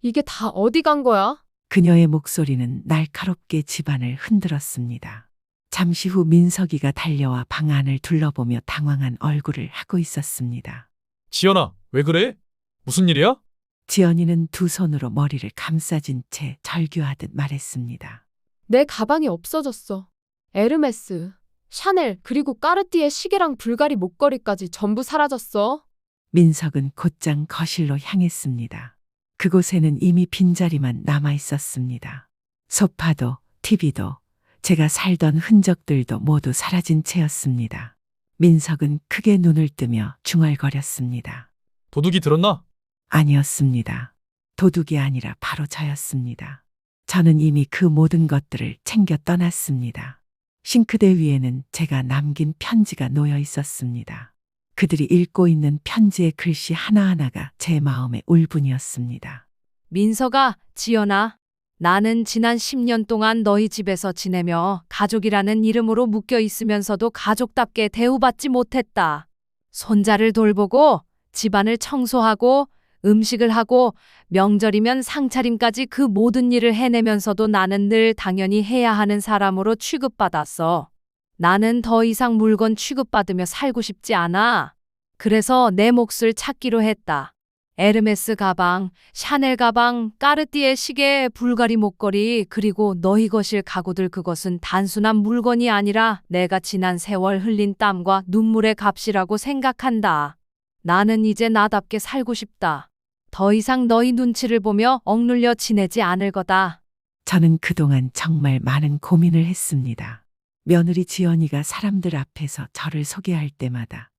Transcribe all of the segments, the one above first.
이게 다 어디 간 거야? 그녀의 목소리는 날카롭게 집안을 흔들었습니다. 잠시 후 민석이가 달려와 방 안을 둘러보며 당황한 얼굴을 하고 있었습니다. 지연아, 왜 그래? 무슨 일이야? 지연이는 두 손으로 머리를 감싸진 채 절규하듯 말했습니다. 내 가방이 없어졌어. 에르메스, 샤넬, 그리고 까르띠에 시계랑 불가리 목걸이까지 전부 사라졌어. 민석은 곧장 거실로 향했습니다. 그곳에는 이미 빈자리만 남아 있었습니다. 소파도, TV도, 제가 살던 흔적들도 모두 사라진 채였습니다. 민석은 크게 눈을 뜨며 중얼거렸습니다. 도둑이 들었나? 아니었습니다. 도둑이 아니라 바로 저였습니다. 저는 이미 그 모든 것들을 챙겨 떠났습니다. 싱크대 위에는 제가 남긴 편지가 놓여 있었습니다. 그들이 읽고 있는 편지의 글씨 하나하나가 제 마음의 울분이었습니다. 민서가, 지연아, 나는 지난 10년 동안 너희 집에서 지내며 가족이라는 이름으로 묶여 있으면서도 가족답게 대우받지 못했다. 손자를 돌보고 집안을 청소하고 음식을 하고 명절이면 상차림까지 그 모든 일을 해내면서도 나는 늘 당연히 해야 하는 사람으로 취급받았어. 나는 더 이상 물건 취급받으며 살고 싶지 않아. 그래서 내 몫을 찾기로 했다. 에르메스 가방, 샤넬 가방, 까르띠에 시계, 불가리 목걸이, 그리고 너희 거실 가구들, 그것은 단순한 물건이 아니라 내가 지난 세월 흘린 땀과 눈물의 값이라고 생각한다. 나는 이제 나답게 살고 싶다. 더 이상 너희 눈치를 보며 억눌려 지내지 않을 거다. 저는 그동안 정말 많은 고민을 했습니다. 며느리 지연이가 사람들 앞에서 저를 소개할 때마다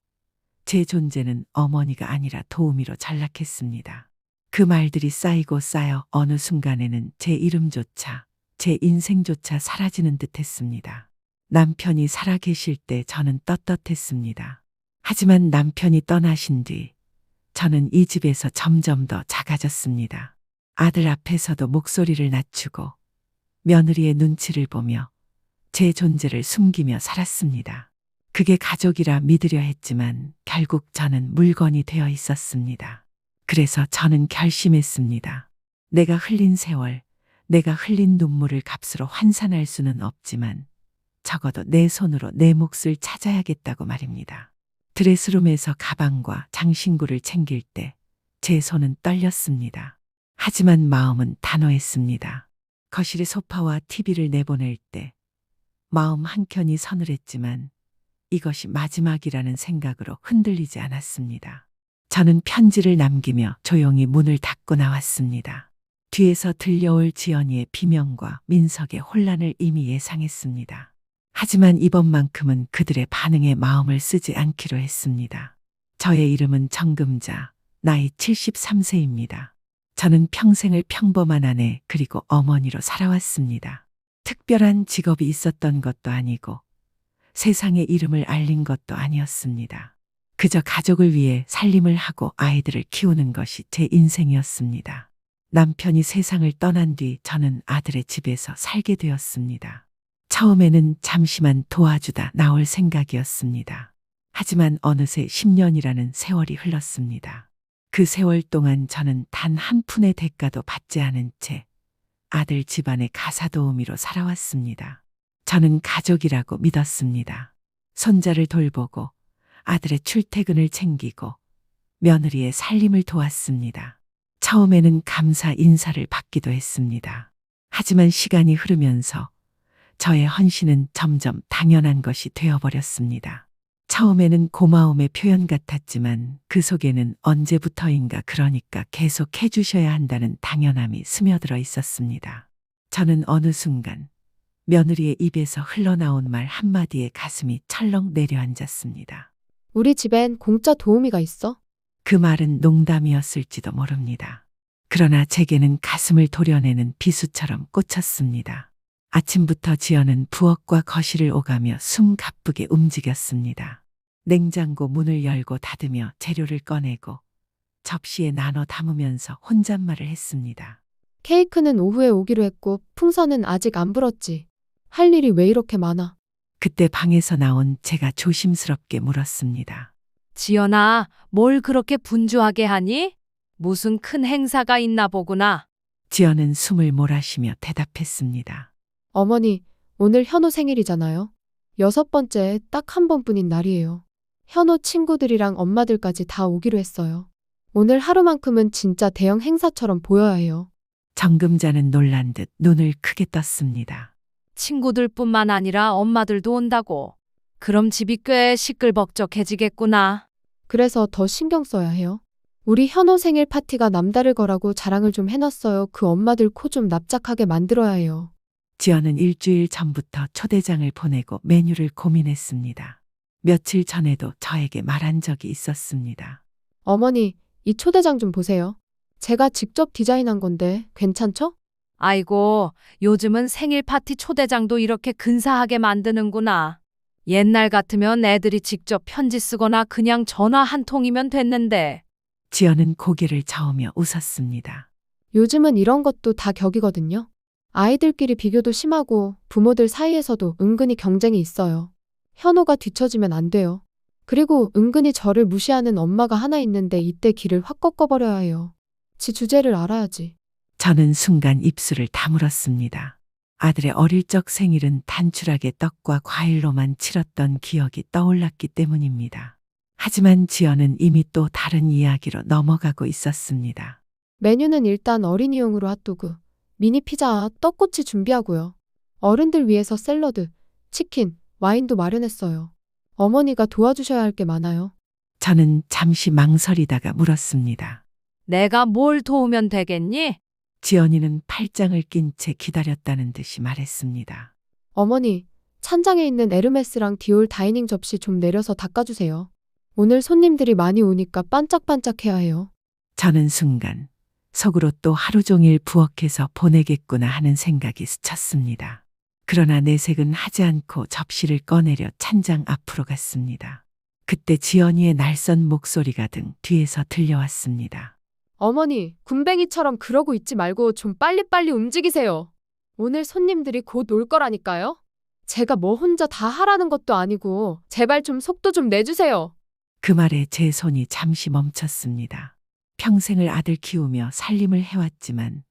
제 존재는 어머니가 아니라 도우미로 전락했습니다. 그 말들이 쌓이고 쌓여 어느 순간에는 제 이름조차, 제 인생조차 사라지는 듯 했습니다. 남편이 살아계실 때 저는 떳떳했습니다. 하지만 남편이 떠나신 뒤 저는 이 집에서 점점 더 작아졌습니다. 아들 앞에서도 목소리를 낮추고 며느리의 눈치를 보며 제 존재를 숨기며 살았습니다. 그게 가족이라 믿으려 했지만 결국 저는 물건이 되어 있었습니다. 그래서 저는 결심했습니다. 내가 흘린 세월, 내가 흘린 눈물을 값으로 환산할 수는 없지만 적어도 내 손으로 내 몫을 찾아야겠다고 말입니다. 드레스룸에서 가방과 장신구를 챙길 때 제 손은 떨렸습니다. 하지만 마음은 단호했습니다. 거실에 소파와 TV를 내보낼 때 마음 한켠이 서늘했지만 이것이 마지막이라는 생각으로 흔들리지 않았습니다. 저는 편지를 남기며 조용히 문을 닫고 나왔습니다. 뒤에서 들려올 지연이의 비명과 민석의 혼란을 이미 예상했습니다. 하지만 이번만큼은 그들의 반응에 마음을 쓰지 않기로 했습니다. 저의 이름은 정금자, 나이 73세입니다. 저는 평생을 평범한 아내 그리고 어머니로 살아왔습니다. 특별한 직업이 있었던 것도 아니고 세상에 이름을 알린 것도 아니었습니다. 그저 가족을 위해 살림을 하고 아이들을 키우는 것이 제 인생이었습니다. 남편이 세상을 떠난 뒤 저는 아들의 집에서 살게 되었습니다. 처음에는 잠시만 도와주다 나올 생각이었습니다. 하지만 어느새 10년이라는 세월이 흘렀습니다. 그 세월 동안 저는 단 한 푼의 대가도 받지 않은 채 아들 집안의 가사도우미로 살아왔습니다. 저는 가족이라고 믿었습니다. 손자를 돌보고 아들의 출퇴근을 챙기고 며느리의 살림을 도왔습니다. 처음에는 감사 인사를 받기도 했습니다. 하지만 시간이 흐르면서 저의 헌신은 점점 당연한 것이 되어버렸습니다. 처음에는 고마움의 표현 같았지만 그 속에는 언제부터인가 그러니까 계속 해주셔야 한다는 당연함이 스며들어 있었습니다. 저는 어느 순간 며느리의 입에서 흘러나온 말 한마디에 가슴이 철렁 내려앉았습니다. 우리 집엔 공짜 도우미가 있어. 그 말은 농담이었을지도 모릅니다. 그러나 제게는 가슴을 도려내는 비수처럼 꽂혔습니다. 아침부터 지연은 부엌과 거실을 오가며 숨 가쁘게 움직였습니다. 냉장고 문을 열고 닫으며 재료를 꺼내고 접시에 나눠 담으면서 혼잣말을 했습니다. 케이크는 오후에 오기로 했고 풍선은 아직 안 불었지. 할 일이 왜 이렇게 많아? 그때 방에서 나온 제가 조심스럽게 물었습니다. 지연아, 뭘 그렇게 분주하게 하니? 무슨 큰 행사가 있나 보구나. 지연은 숨을 몰아쉬며 대답했습니다. 어머니, 오늘 현호 생일이잖아요. 6번째 딱 한 번뿐인 날이에요. 현호 친구들이랑 엄마들까지 다 오기로 했어요. 오늘 하루만큼은 진짜 대형 행사처럼 보여야 해요. 정금자는 놀란 듯 눈을 크게 떴습니다. 친구들뿐만 아니라 엄마들도 온다고. 그럼 집이 꽤 시끌벅적해지겠구나. 그래서 더 신경 써야 해요. 우리 현호 생일 파티가 남다를 거라고 자랑을 좀 해놨어요. 그 엄마들 코 좀 납작하게 만들어야 해요. 지연은 일주일 전부터 초대장을 보내고 메뉴를 고민했습니다. 며칠 전에도 저에게 말한 적이 있었습니다. 어머니, 이 초대장 좀 보세요. 제가 직접 디자인한 건데 괜찮죠? 아이고, 요즘은 생일 파티 초대장도 이렇게 근사하게 만드는구나. 옛날 같으면 애들이 직접 편지 쓰거나 그냥 전화 한 통이면 됐는데. 지연은 고개를 저으며 웃었습니다. 요즘은 이런 것도 다 격이거든요. 아이들끼리 비교도 심하고 부모들 사이에서도 은근히 경쟁이 있어요. 현호가 뒤처지면 안 돼요. 그리고 은근히 저를 무시하는 엄마가 하나 있는데 이때 길을 확 꺾어버려야 해요. 지 주제를 알아야지. 저는 순간 입술을 다물었습니다. 아들의 어릴 적 생일은 단출하게 떡과 과일로만 치렀던 기억이 떠올랐기 때문입니다. 하지만 지연은 이미 또 다른 이야기로 넘어가고 있었습니다. 메뉴는 일단 어린이용으로 핫도그, 미니 피자, 떡꼬치 준비하고요. 어른들 위해서 샐러드, 치킨, 와인도 마련했어요. 어머니가 도와주셔야 할 게 많아요. 저는 잠시 망설이다가 물었습니다. 내가 뭘 도우면 되겠니? 지연이는 팔짱을 낀 채 기다렸다는 듯이 말했습니다. 어머니, 찬장에 있는 에르메스랑 디올 다이닝 접시 좀 내려서 닦아주세요. 오늘 손님들이 많이 오니까 반짝반짝해야 해요. 저는 순간 속으로 또 하루 종일 부엌에서 보내겠구나 하는 생각이 스쳤습니다. 그러나 내색은 하지 않고 접시를 꺼내려 찬장 앞으로 갔습니다. 그때 지연이의 날선 목소리가 등 뒤에서 들려왔습니다. 어머니, 군뱅이처럼 그러고 있지 말고 좀 빨리빨리 움직이세요. 오늘 손님들이 곧 올 거라니까요. 제가 뭐 혼자 다 하라는 것도 아니고 제발 좀 속도 좀 내주세요. 그 말에 제 손이 잠시 멈췄습니다. 평생을 아들 키우며 살림을 해왔지만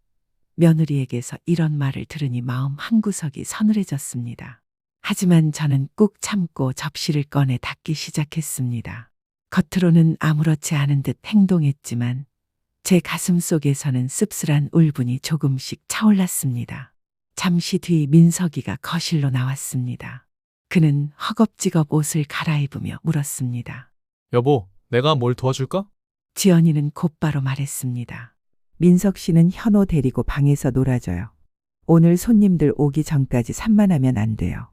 며느리에게서 이런 말을 들으니 마음 한구석이 서늘해졌습니다. 하지만 저는 꾹 참고 접시를 꺼내 닦기 시작했습니다. 겉으로는 아무렇지 않은 듯 행동했지만 제 가슴 속에서는 씁쓸한 울분이 조금씩 차올랐습니다. 잠시 뒤 민석이가 거실로 나왔습니다. 그는 허겁지겁 옷을 갈아입으며 물었습니다. 여보, 내가 뭘 도와줄까? 지연이는 곧바로 말했습니다. 민석 씨는 현호 데리고 방에서 놀아줘요. 오늘 손님들 오기 전까지 산만하면 안 돼요.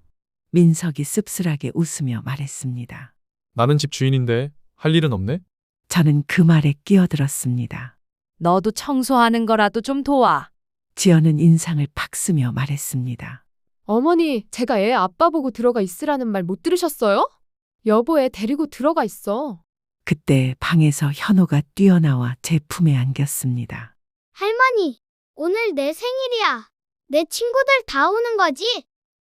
민석이 씁쓸하게 웃으며 말했습니다. 나는 집 주인인데 할 일은 없네? 저는 그 말에 끼어들었습니다. 너도 청소하는 거라도 좀 도와. 지연은 인상을 팍 쓰며 말했습니다. 어머니, 제가 애 아빠 보고 들어가 있으라는 말 못 들으셨어요? 여보 애 데리고 들어가 있어. 그때 방에서 현호가 뛰어나와 제 품에 안겼습니다. 할머니, 오늘 내 생일이야. 내 친구들 다 오는 거지?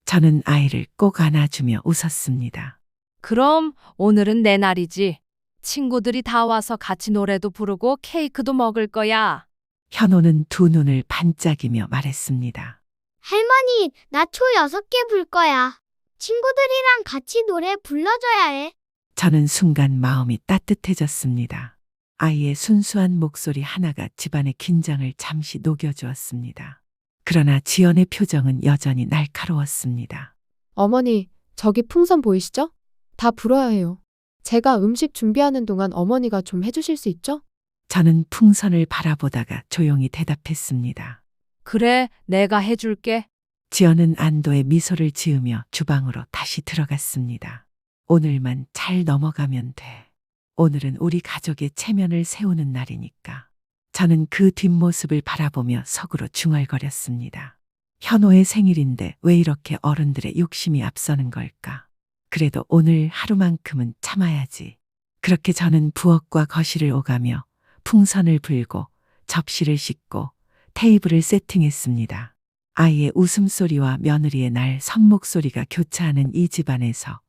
저는 아이를 꼭 안아주며 웃었습니다. 그럼 오늘은 내 날이지. 친구들이 다 와서 같이 노래도 부르고 케이크도 먹을 거야. 현호는 두 눈을 반짝이며 말했습니다. 할머니, 나 초 6개 불 거야. 친구들이랑 같이 노래 불러줘야 해. 저는 순간 마음이 따뜻해졌습니다. 아이의 순수한 목소리 하나가 집안의 긴장을 잠시 녹여주었습니다. 그러나 지연의 표정은 여전히 날카로웠습니다. 어머니, 저기 풍선 보이시죠? 다 불어야 해요. 제가 음식 준비하는 동안 어머니가 좀 해주실 수 있죠? 저는 풍선을 바라보다가 조용히 대답했습니다. 그래, 내가 해줄게. 지연은 안도의 미소를 지으며 주방으로 다시 들어갔습니다. 오늘만 잘 넘어가면 돼. 오늘은 우리 가족의 체면을 세우는 날이니까. 저는 그 뒷모습을 바라보며 속으로 중얼거렸습니다. 현호의 생일인데 왜 이렇게 어른들의 욕심이 앞서는 걸까? 그래도 오늘 하루만큼은 참아야지. 그렇게 저는 부엌과 거실을 오가며 풍선을 불고 접시를 씻고 테이블을 세팅했습니다. 아이의 웃음소리와 며느리의 날 선목소리가 교차하는 이 집안에서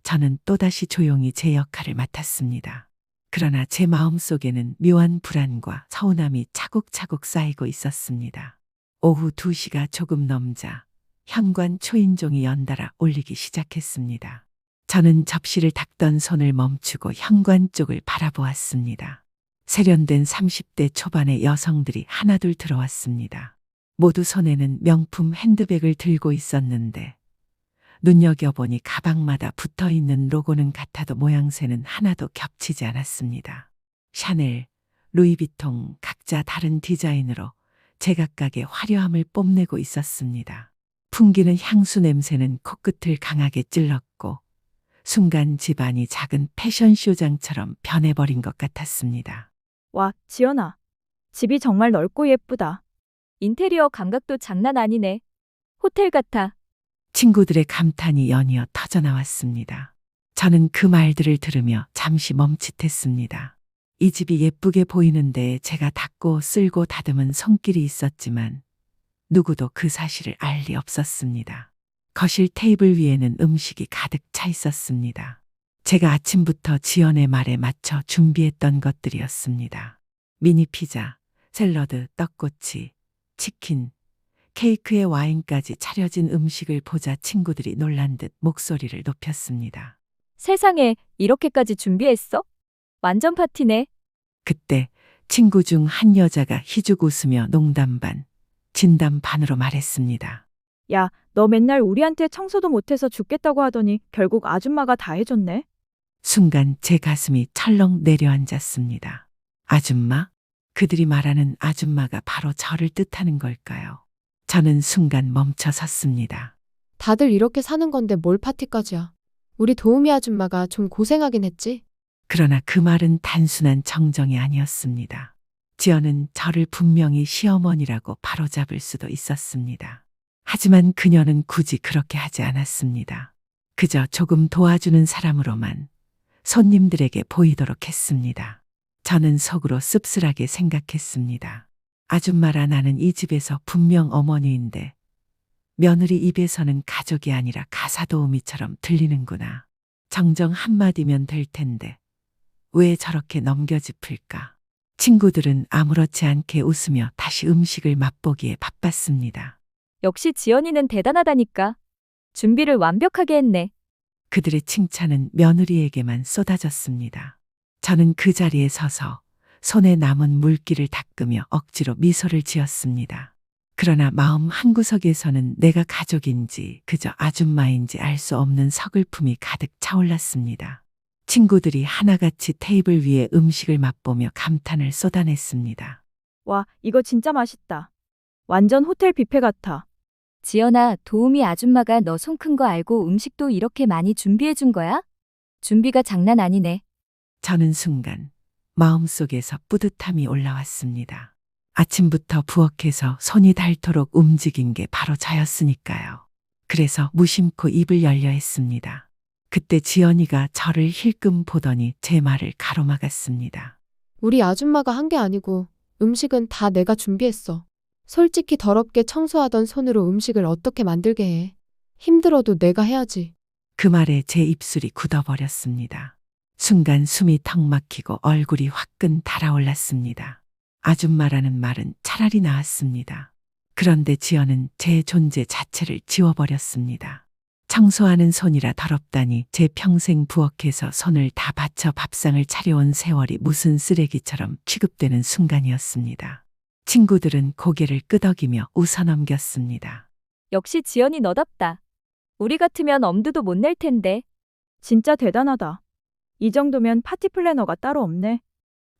저는 또다시 조용히 제 역할을 맡았습니다. 그러나 제 마음속에는 묘한 불안과 서운함이 차곡차곡 쌓이고 있었습니다. 오후 2시가 조금 넘자 현관 초인종이 연달아 울리기 시작했습니다. 저는 접시를 닦던 손을 멈추고 현관 쪽을 바라보았습니다. 세련된 30대 초반의 여성들이 하나둘 들어왔습니다. 모두 손에는 명품 핸드백을 들고 있었는데 눈여겨보니 가방마다 붙어있는 로고는 같아도 모양새는 하나도 겹치지 않았습니다. 샤넬, 루이비통 각자 다른 디자인으로 제각각의 화려함을 뽐내고 있었습니다. 풍기는 향수 냄새는 코끝을 강하게 찔렀고 순간 집안이 작은 패션쇼장처럼 변해버린 것 같았습니다. 와, 지연아. 집이 정말 넓고 예쁘다. 인테리어 감각도 장난 아니네. 호텔 같아. 친구들의 감탄이 연이어 터져나왔습니다. 저는 그 말들을 들으며 잠시 멈칫했습니다. 이 집이 예쁘게 보이는데 제가 닦고 쓸고 다듬은 손길이 있었지만 누구도 그 사실을 알 리 없었습니다. 거실 테이블 위에는 음식이 가득 차 있었습니다. 제가 아침부터 지연의 말에 맞춰 준비했던 것들이었습니다. 미니 피자, 샐러드, 떡꼬치, 치킨, 케이크에 와인까지 차려진 음식을 보자 친구들이 놀란 듯 목소리를 높였습니다. 세상에, 이렇게까지 준비했어? 완전 파티네. 그때 친구 중 한 여자가 희죽 웃으며 농담 반, 진담 반으로 말했습니다. 야, 너 맨날 우리한테 청소도 못해서 죽겠다고 하더니 결국 아줌마가 다 해줬네. 순간 제 가슴이 철렁 내려앉았습니다. 아줌마? 그들이 말하는 아줌마가 바로 저를 뜻하는 걸까요? 저는 순간 멈춰 섰습니다. 다들 이렇게 사는 건데 뭘 파티까지야. 우리 도우미 아줌마가 좀 고생하긴 했지. 그러나 그 말은 단순한 정정이 아니었습니다. 지연은 저를 분명히 시어머니라고 바로잡을 수도 있었습니다. 하지만 그녀는 굳이 그렇게 하지 않았습니다. 그저 조금 도와주는 사람으로만 손님들에게 보이도록 했습니다. 저는 속으로 씁쓸하게 생각했습니다. 아줌마라 나는 이 집에서 분명 어머니인데 며느리 입에서는 가족이 아니라 가사도우미처럼 들리는구나. 정정 한마디면 될 텐데 왜 저렇게 넘겨짚을까? 친구들은 아무렇지 않게 웃으며 다시 음식을 맛보기에 바빴습니다. 역시 지연이는 대단하다니까. 준비를 완벽하게 했네. 그들의 칭찬은 며느리에게만 쏟아졌습니다. 저는 그 자리에 서서 손에 남은 물기를 닦으며 억지로 미소를 지었습니다. 그러나 마음 한구석에서는 내가 가족인지 그저 아줌마인지 알 수 없는 서글픔이 가득 차올랐습니다. 친구들이 하나같이 테이블 위에 음식을 맛보며 감탄을 쏟아냈습니다. 와, 이거 진짜 맛있다. 완전 호텔 뷔페 같아. 지연아, 도우미 아줌마가 너 손 큰 거 알고 음식도 이렇게 많이 준비해 준 거야? 준비가 장난 아니네. 저는 순간 마음속에서 뿌듯함이 올라왔습니다. 아침부터 부엌에서 손이 닳도록 움직인 게 바로 저였으니까요. 그래서 무심코 입을 열려 했습니다. 그때 지연이가 저를 힐끔 보더니 제 말을 가로막았습니다. 우리 아줌마가 한 게 아니고 음식은 다 내가 준비했어. 솔직히 더럽게 청소하던 손으로 음식을 어떻게 만들게 해. 힘들어도 내가 해야지. 그 말에 제 입술이 굳어버렸습니다. 순간 숨이 턱 막히고 얼굴이 화끈 달아올랐습니다. 아줌마라는 말은 차라리 나았습니다. 그런데 지연은 제 존재 자체를 지워버렸습니다. 청소하는 손이라 더럽다니 제 평생 부엌에서 손을 다 바쳐 밥상을 차려온 세월이 무슨 쓰레기처럼 취급되는 순간이었습니다. 친구들은 고개를 끄덕이며 웃어넘겼습니다. 역시 지연이 너답다. 우리 같으면 엄두도 못 낼 텐데. 진짜 대단하다. 이 정도면 파티 플래너가 따로 없네.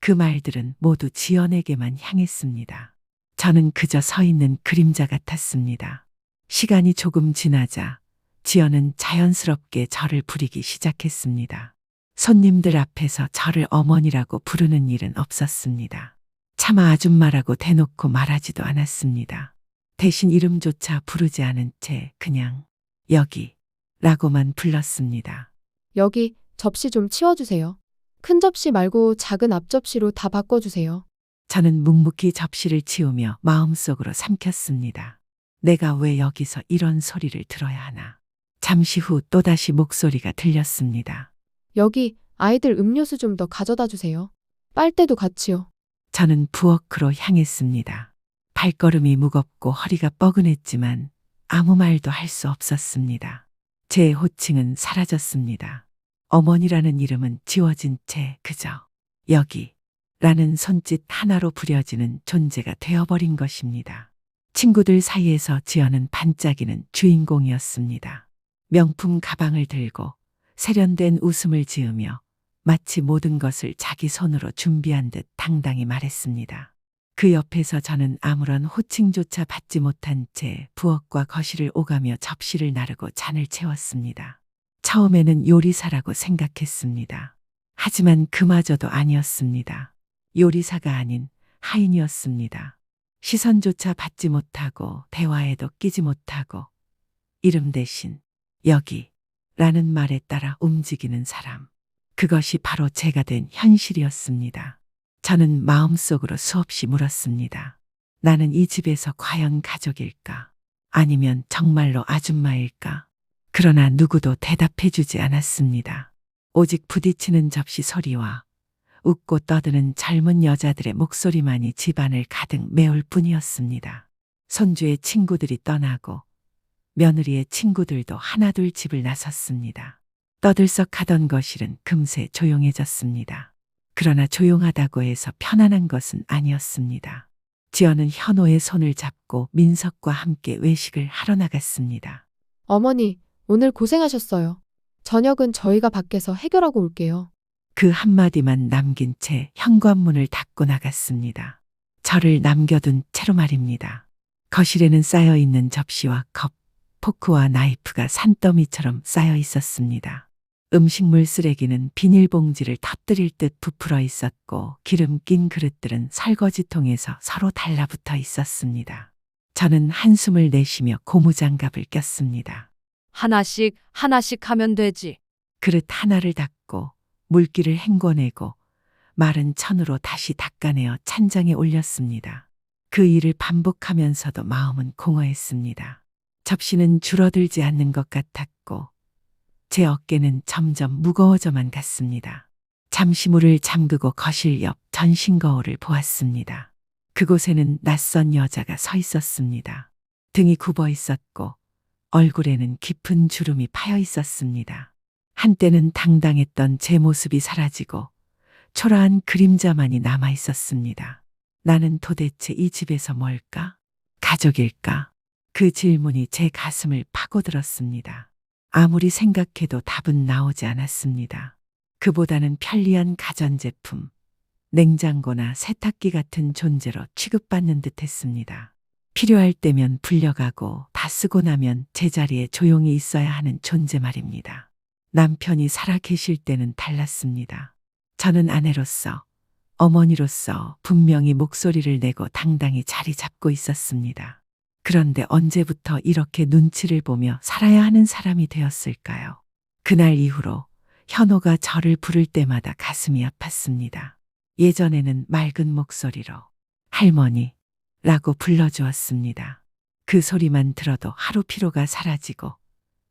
그 말들은 모두 지연에게만 향했습니다. 저는 그저 서 있는 그림자 같았습니다. 시간이 조금 지나자 지연은 자연스럽게 저를 부리기 시작했습니다. 손님들 앞에서 저를 어머니라고 부르는 일은 없었습니다. 차마 아줌마라고 대놓고 말하지도 않았습니다. 대신 이름조차 부르지 않은 채 그냥 여기라고만 불렀습니다. 여기 접시 좀 치워주세요. 큰 접시 말고 작은 앞접시로 다 바꿔주세요. 저는 묵묵히 접시를 치우며 마음속으로 삼켰습니다. 내가 왜 여기서 이런 소리를 들어야 하나. 잠시 후 또다시 목소리가 들렸습니다. 여기 아이들 음료수 좀 더 가져다 주세요. 빨대도 같이요. 저는 부엌으로 향했습니다. 발걸음이 무겁고 허리가 뻐근했지만 아무 말도 할 수 없었습니다. 제 호칭은 사라졌습니다. 어머니라는 이름은 지워진 채 그저 여기 라는 손짓 하나로 부려지는 존재가 되어버린 것입니다. 친구들 사이에서 지연은 반짝이는 주인공이었습니다. 명품 가방을 들고 세련된 웃음을 지으며 마치 모든 것을 자기 손으로 준비한 듯 당당히 말했습니다. 그 옆에서 저는 아무런 호칭조차 받지 못한 채 부엌과 거실을 오가며 접시를 나르고 잔을 채웠습니다. 처음에는 요리사라고 생각했습니다. 하지만 그마저도 아니었습니다. 요리사가 아닌 하인이었습니다. 시선조차 받지 못하고 대화에도 끼지 못하고 이름 대신 여기 라는 말에 따라 움직이는 사람. 그것이 바로 제가 된 현실이었습니다. 저는 마음속으로 수없이 물었습니다. 나는 이 집에서 과연 가족일까? 아니면 정말로 아줌마일까? 그러나 누구도 대답해 주지 않았습니다. 오직 부딪히는 접시 소리와 웃고 떠드는 젊은 여자들의 목소리만이 집안을 가득 메울 뿐이었습니다. 손주의 친구들이 떠나고 며느리의 친구들도 하나둘 집을 나섰습니다. 떠들썩하던 거실은 금세 조용해졌습니다. 그러나 조용하다고 해서 편안한 것은 아니었습니다. 지연은 현호의 손을 잡고 민석과 함께 외식을 하러 나갔습니다. 어머니, 오늘 고생하셨어요. 저녁은 저희가 밖에서 해결하고 올게요. 그 한마디만 남긴 채 현관문을 닫고 나갔습니다. 저를 남겨둔 채로 말입니다. 거실에는 쌓여있는 접시와 컵, 포크와 나이프가 산더미처럼 쌓여 있었습니다. 음식물 쓰레기는 비닐봉지를 터뜨릴 듯 부풀어 있었고 기름 낀 그릇들은 설거지통에서 서로 달라붙어 있었습니다. 저는 한숨을 내쉬며 고무장갑을 꼈습니다. 하나씩 하면 되지. 그릇 하나를 닦고 물기를 헹궈내고 마른 천으로 다시 닦아내어 찬장에 올렸습니다. 그 일을 반복하면서도 마음은 공허했습니다. 접시는 줄어들지 않는 것 같았고 제 어깨는 점점 무거워져만 갔습니다. 잠시 문을 잠그고 거실 옆 전신 거울을 보았습니다. 그곳에는 낯선 여자가 서 있었습니다. 등이 굽어 있었고 얼굴에는 깊은 주름이 파여 있었습니다. 한때는 당당했던 제 모습이 사라지고 초라한 그림자만이 남아 있었습니다. 나는 도대체 이 집에서 뭘까? 가족일까? 그 질문이 제 가슴을 파고들었습니다. 아무리 생각해도 답은 나오지 않았습니다. 그보다는 편리한 가전제품, 냉장고나 세탁기 같은 존재로 취급받는 듯 했습니다. 필요할 때면 불려가고 다 쓰고 나면 제자리에 조용히 있어야 하는 존재 말입니다. 남편이 살아 계실 때는 달랐습니다. 저는 아내로서, 어머니로서 분명히 목소리를 내고 당당히 자리 잡고 있었습니다. 그런데 언제부터 이렇게 눈치를 보며 살아야 하는 사람이 되었을까요? 그날 이후로 현호가 저를 부를 때마다 가슴이 아팠습니다. 예전에는 맑은 목소리로 할머니라고 불러주었습니다. 그 소리만 들어도 하루 피로가 사라지고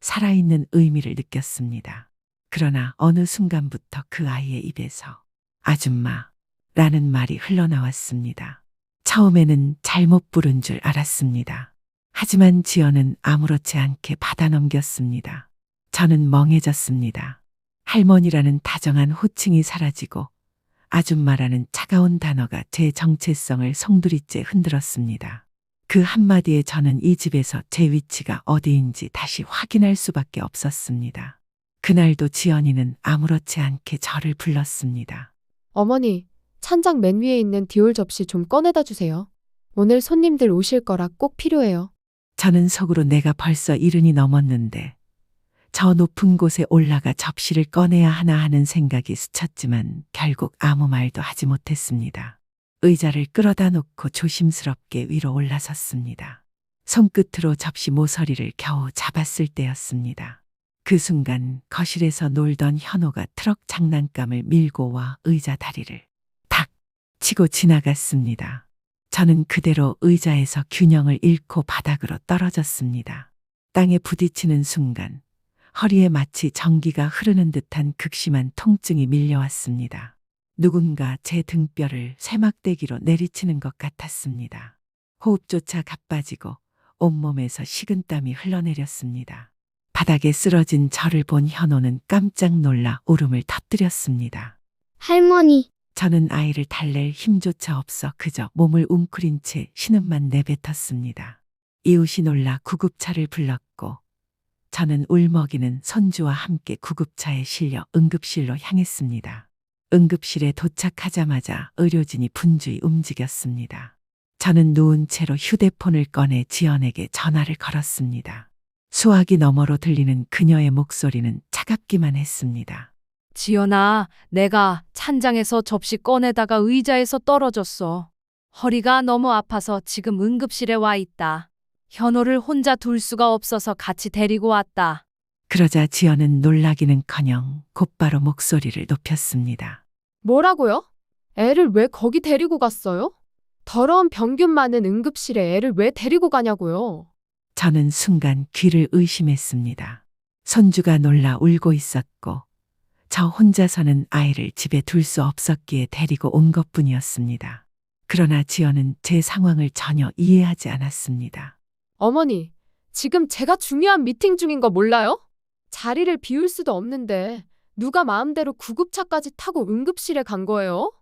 살아있는 의미를 느꼈습니다. 그러나 어느 순간부터 그 아이의 입에서 아줌마라는 말이 흘러나왔습니다. 처음에는 잘못 부른 줄 알았습니다. 하지만 지연은 아무렇지 않게 받아넘겼습니다. 저는 멍해졌습니다. 할머니라는 다정한 호칭이 사라지고 아줌마라는 차가운 단어가 제 정체성을 송두리째 흔들었습니다. 그 한마디에 저는 이 집에서 제 위치가 어디인지 다시 확인할 수밖에 없었습니다. 그날도 지연이는 아무렇지 않게 저를 불렀습니다. 어머니, 찬장 맨 위에 있는 디올 접시 좀 꺼내다 주세요. 오늘 손님들 오실 거라 꼭 필요해요. 저는 속으로 내가 벌써 70이 넘었는데 저 높은 곳에 올라가 접시를 꺼내야 하나 하는 생각이 스쳤지만 결국 아무 말도 하지 못했습니다. 의자를 끌어다 놓고 조심스럽게 위로 올라섰습니다. 손끝으로 접시 모서리를 겨우 잡았을 때였습니다. 그 순간 거실에서 놀던 현호가 트럭 장난감을 밀고 와 의자 다리를 탁 치고 지나갔습니다. 저는 그대로 의자에서 균형을 잃고 바닥으로 떨어졌습니다. 땅에 부딪히는 순간 허리에 마치 전기가 흐르는 듯한 극심한 통증이 밀려왔습니다. 누군가 제 등뼈를 쇠막대기로 내리치는 것 같았습니다. 호흡조차 가빠지고 온몸에서 식은땀이 흘러내렸습니다. 바닥에 쓰러진 저를 본 현호는 깜짝 놀라 울음을 터뜨렸습니다. 할머니, 저는 아이를 달랠 힘조차 없어 그저 몸을 웅크린 채 신음만 내뱉었습니다. 이웃이 놀라 구급차를 불렀고 저는 울먹이는 손주와 함께 구급차에 실려 응급실로 향했습니다. 응급실에 도착하자마자 의료진이 분주히 움직였습니다. 저는 누운 채로 휴대폰을 꺼내 지연에게 전화를 걸었습니다. 수화기 너머로 들리는 그녀의 목소리는 차갑기만 했습니다. 지연아, 내가 찬장에서 접시 꺼내다가 의자에서 떨어졌어. 허리가 너무 아파서 지금 응급실에 와 있다. 현호를 혼자 둘 수가 없어서 같이 데리고 왔다. 그러자 지연은 놀라기는커녕 곧바로 목소리를 높였습니다. 뭐라고요? 애를 왜 거기 데리고 갔어요? 더러운 병균 많은 응급실에 애를 왜 데리고 가냐고요? 저는 순간 귀를 의심했습니다. 손주가 놀라 울고 있었고 저 혼자서는 아이를 집에 둘 수 없었기에 데리고 온 것뿐이었습니다. 그러나 지연은 제 상황을 전혀 이해하지 않았습니다. 어머니, 지금 제가 중요한 미팅 중인 거 몰라요? 자리를 비울 수도 없는데 누가 마음대로 구급차까지 타고 응급실에 간 거예요?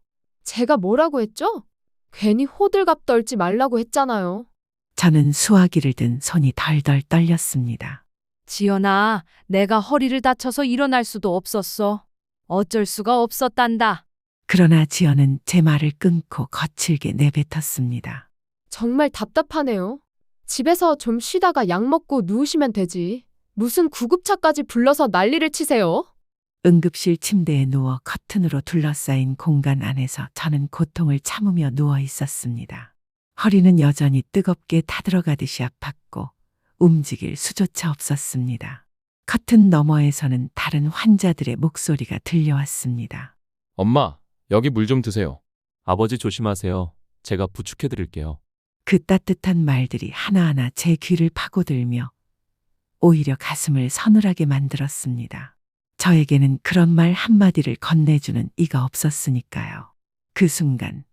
제가 뭐라고 했죠? 괜히 호들갑 떨지 말라고 했잖아요. 저는 수화기를 든 손이 덜덜 떨렸습니다. 지연아, 내가 허리를 다쳐서 일어날 수도 없었어. 어쩔 수가 없었단다. 그러나 지연은 제 말을 끊고 거칠게 내뱉었습니다. 정말 답답하네요. 집에서 좀 쉬다가 약 먹고 누우시면 되지. 무슨 구급차까지 불러서 난리를 치세요? 응급실 침대에 누워 커튼으로 둘러싸인 공간 안에서 저는 고통을 참으며 누워 있었습니다. 허리는 여전히 뜨겁게 타들어가듯이 아팠고 움직일 수조차 없었습니다. 커튼 너머에서는 다른 환자들의 목소리가 들려왔습니다. 엄마, 여기 물 좀 드세요. 아버지 조심하세요. 제가 부축해 드릴게요. 그 따뜻한 말들이 하나하나 제 귀를 파고들며 오히려 가슴을 서늘하게 만들었습니다. 저에게는 그런 말 한마디를 건네주는 이가 없었으니까요. 그 순간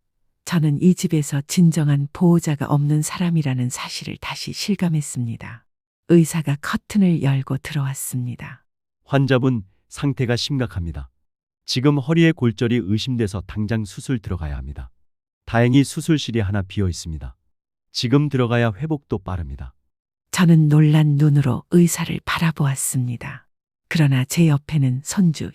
저는 이 집에서 진정한 보호자가 없는 사람이라는 사실을 다시 실감했습니다. 의사가 커튼을 열고 들어왔습니다. 환자분 상태가 심각합니다. 지금 허리에 골절이 의심돼서 당장 수술 들어가야 합니다. 다행히 수술실이 하나 비어 있습니다. 지금 들어가야 회복도 빠릅니다. 저는 놀란 눈으로 의사를 바라보았습니다. 그러나 제 옆에는 손주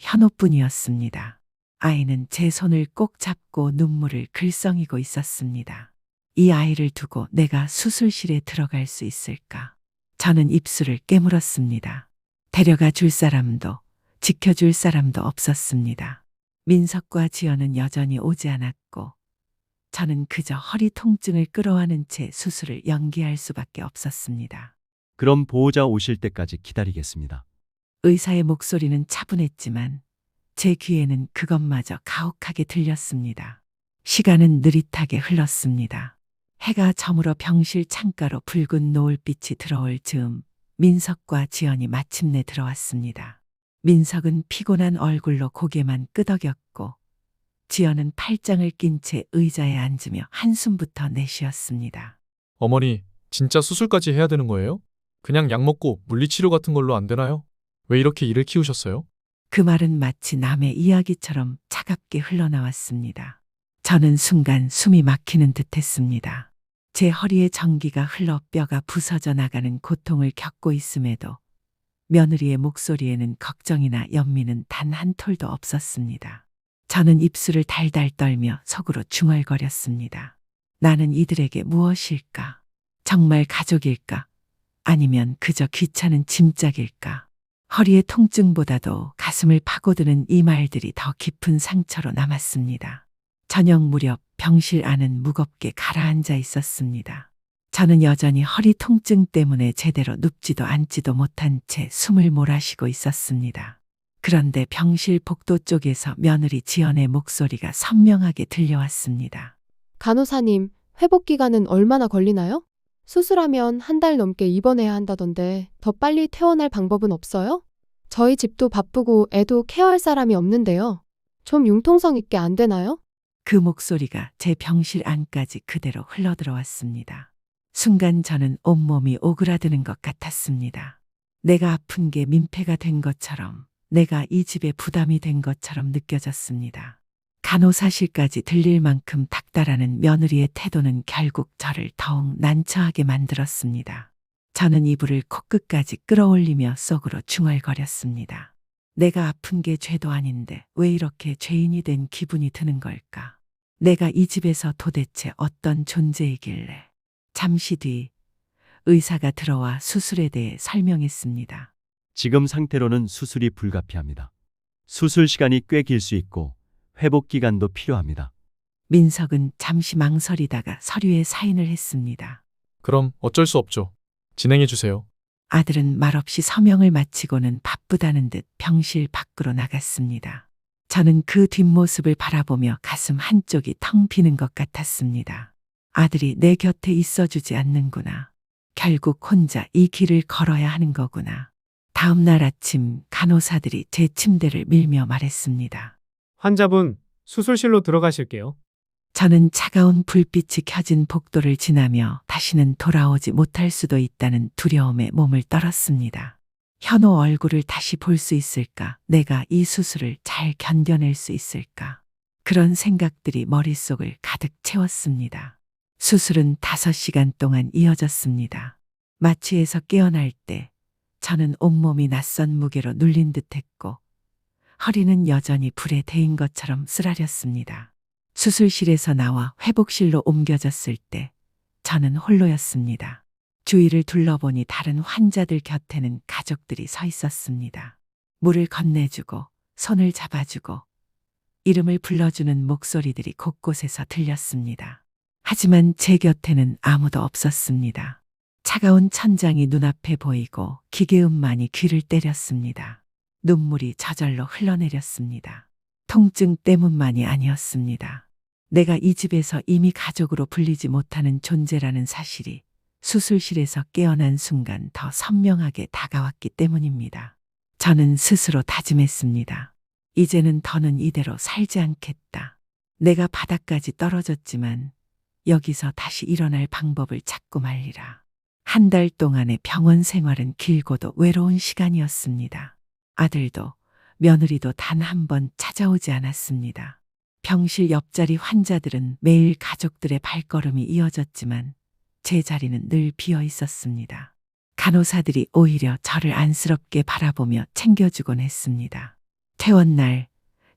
현호뿐이었습니다. 아이는 제 손을 꼭 잡고 눈물을 글썽이고 있었습니다. 이 아이를 두고 내가 수술실에 들어갈 수 있을까? 저는 입술을 깨물었습니다. 데려가 줄 사람도 지켜줄 사람도 없었습니다. 민석과 지연은 여전히 오지 않았고 저는 그저 허리 통증을 끌어안은 채 수술을 연기할 수밖에 없었습니다. 그럼 보호자 오실 때까지 기다리겠습니다. 의사의 목소리는 차분했지만 제 귀에는 그것마저 가혹하게 들렸습니다. 시간은 느릿하게 흘렀습니다. 해가 저물어 병실 창가로 붉은 노을빛이 들어올 즈음 민석과 지연이 마침내 들어왔습니다. 민석은 피곤한 얼굴로 고개만 끄덕였고 지연은 팔짱을 낀 채 의자에 앉으며 한숨부터 내쉬었습니다. 어머니, 진짜 수술까지 해야 되는 거예요? 그냥 약 먹고 물리치료 같은 걸로 안 되나요? 왜 이렇게 일을 키우셨어요? 그 말은 마치 남의 이야기처럼 차갑게 흘러나왔습니다. 저는 순간 숨이 막히는 듯했습니다. 제 허리에 전기가 흘러 뼈가 부서져 나가는 고통을 겪고 있음에도 며느리의 목소리에는 걱정이나 연민은 단 한 톨도 없었습니다. 저는 입술을 달달 떨며 속으로 중얼거렸습니다. 나는 이들에게 무엇일까? 정말 가족일까? 아니면 그저 귀찮은 짐짝일까? 허리의 통증보다도 가슴을 파고드는 이 말들이 더 깊은 상처로 남았습니다. 저녁 무렵 병실 안은 무겁게 가라앉아 있었습니다. 저는 여전히 허리 통증 때문에 제대로 눕지도 앉지도 못한 채 숨을 몰아쉬고 있었습니다. 그런데 병실 복도 쪽에서 며느리 지연의 목소리가 선명하게 들려왔습니다. 간호사님, 회복 기간은 얼마나 걸리나요? 수술하면 한 달 넘게 입원해야 한다던데 더 빨리 퇴원할 방법은 없어요? 저희 집도 바쁘고 애도 케어할 사람이 없는데요. 좀 융통성 있게 안 되나요? 그 목소리가 제 병실 안까지 그대로 흘러들어왔습니다. 순간 저는 온몸이 오그라드는 것 같았습니다. 내가 아픈 게 민폐가 된 것처럼, 내가 이 집에 부담이 된 것처럼 느껴졌습니다. 간호사실까지 들릴 만큼 닥달하는 며느리의 태도는 결국 저를 더욱 난처하게 만들었습니다. 저는 이불을 코끝까지 끌어올리며 속으로 중얼거렸습니다. 내가 아픈 게 죄도 아닌데 왜 이렇게 죄인이 된 기분이 드는 걸까? 내가 이 집에서 도대체 어떤 존재이길래. 잠시 뒤 의사가 들어와 수술에 대해 설명했습니다. 지금 상태로는 수술이 불가피합니다. 수술 시간이 꽤 길 수 있고 회복 기간도 필요합니다. 민석은 잠시 망설이다가 서류에 사인을 했습니다. 그럼 어쩔 수 없죠. 진행해 주세요. 아들은 말없이 서명을 마치고는 바쁘다는 듯 병실 밖으로 나갔습니다. 저는 그 뒷모습을 바라보며 가슴 한쪽이 텅 비는 것 같았습니다. 아들이 내 곁에 있어주지 않는구나. 결국 혼자 이 길을 걸어야 하는 거구나. 다음 날 아침 간호사들이 제 침대를 밀며 말했습니다. 환자분, 수술실로 들어가실게요. 저는 차가운 불빛이 켜진 복도를 지나며 다시는 돌아오지 못할 수도 있다는 두려움에 몸을 떨었습니다. 현호 얼굴을 다시 볼 수 있을까? 내가 이 수술을 잘 견뎌낼 수 있을까? 그런 생각들이 머릿속을 가득 채웠습니다. 수술은 5시간 동안 이어졌습니다. 마취에서 깨어날 때 저는 온몸이 낯선 무게로 눌린 듯했고 허리는 여전히 불에 데인 것처럼 쓰라렸습니다. 수술실에서 나와 회복실로 옮겨졌을 때 저는 홀로였습니다. 주위를 둘러보니 다른 환자들 곁에는 가족들이 서 있었습니다. 물을 건네주고 손을 잡아주고 이름을 불러주는 목소리들이 곳곳에서 들렸습니다. 하지만 제 곁에는 아무도 없었습니다. 차가운 천장이 눈앞에 보이고 기계음만이 귀를 때렸습니다. 눈물이 저절로 흘러내렸습니다. 통증 때문만이 아니었습니다. 내가 이 집에서 이미 가족으로 불리지 못하는 존재라는 사실이 수술실에서 깨어난 순간 더 선명하게 다가왔기 때문입니다. 저는 스스로 다짐했습니다. 이제는 더는 이대로 살지 않겠다. 내가 바닥까지 떨어졌지만 여기서 다시 일어날 방법을 찾고 말리라. 한 달 동안의 병원 생활은 길고도 외로운 시간이었습니다. 아들도 며느리도 단 한 번 찾아오지 않았습니다. 병실 옆자리 환자들은 매일 가족들의 발걸음이 이어졌지만 제 자리는 늘 비어 있었습니다. 간호사들이 오히려 저를 안쓰럽게 바라보며 챙겨주곤 했습니다. 퇴원날